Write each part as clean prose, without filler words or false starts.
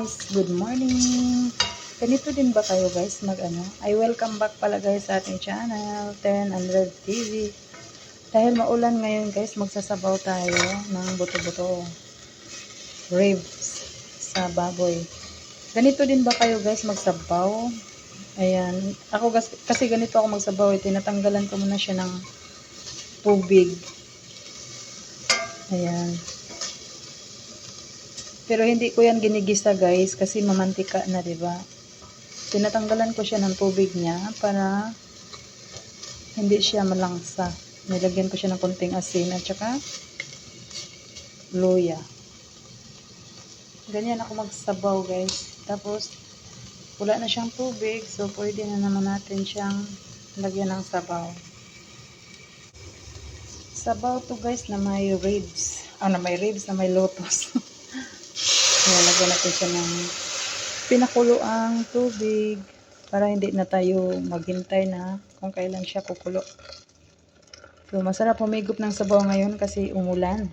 guys, good morning. Ganito din ba kayo guys I welcome back pala guys sa ating channel 10 and Red TV. Dahil maulan ngayon guys, magsasabaw tayo ng buto-buto ribs sa baboy. Ganito din ba kayo guys magsabaw? Ayan, ako kasi ganito ako magsabaw, tinatanggalan ko muna siya ng tubig. Ayan. Pero hindi ko yan ginigisa guys kasi mamantika na, 'di ba? Tinatanggalan ko siya ng tubig niya para hindi siya malangsa. Nilagyan ko siya ng konting asin at saka luya. Ganyan ako magsabaw guys. Tapos wala na siyang tubig, so pwede na naman natin siyang lagyan ng sabaw. Sabaw to guys na may ribs. Na may ribs, na may lotus. Lagyan natin siya ng pinakuloang tubig para hindi na tayo maghintay na kung kailan siya kukulo. So masarap humigop ng sabaw ngayon kasi umulan.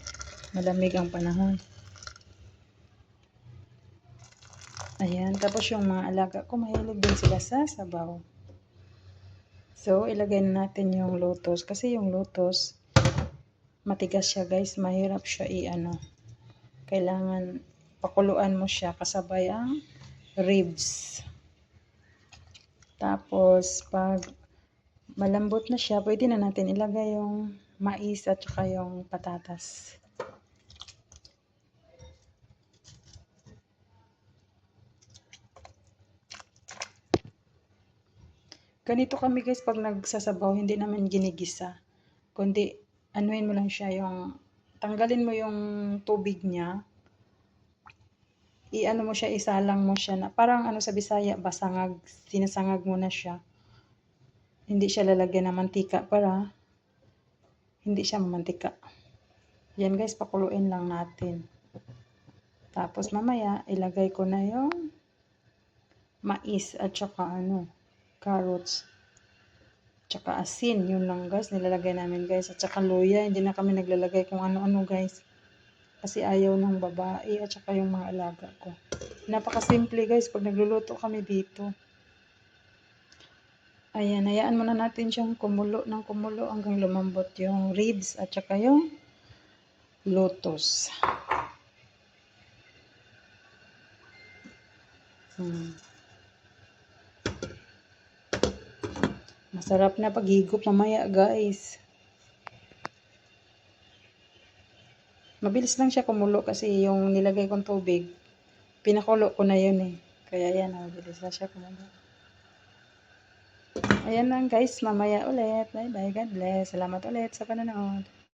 Malamig ang panahon. Ayan, tapos yung mga alaga ko mahilig din sila sa sabaw. So ilagay na natin yung lotus kasi yung lotus matigas siya guys, mahirap siya kailangan pakuluan mo siya kasabay ang ribs. Tapos pag malambot na siya, pwede na natin ilagay yung mais at saka yung patatas. Ganito kami guys pag nagsasabaw, hindi naman ginigisa. Kundi anuhin mo lang siya, tanggalin mo yung tubig niya. Mo siya, isalang mo siya na parang sa Bisaya, basangag, sinasangag mo na siya. Hindi siya lalagyan ng mantika para hindi siya mamantika. Yan guys, pakuluin lang natin. Tapos mamaya ilagay ko na yung mais at saka carrots. Tsaka asin, yun lang guys, nilalagay namin guys. At saka luya, hindi na kami naglalagay kung ano-ano guys. Kasi ayaw ng babae at saka yung mga alaga ko. Napakasimple guys pag nagluluto kami dito. Ayan, hayaan muna natin siyang kumulo ng kumulo hanggang lumambot yung ribs at saka yung lotus. Masarap na paghigop mamaya guys. Mabilis lang siya kumulo kasi yung nilagay kong tubig, pinakulo ko na yun Kaya yan, mabilis na siya kumulo. Ayan lang guys, mamaya ulit. Bye bye, God bless. Salamat ulit sa panonood.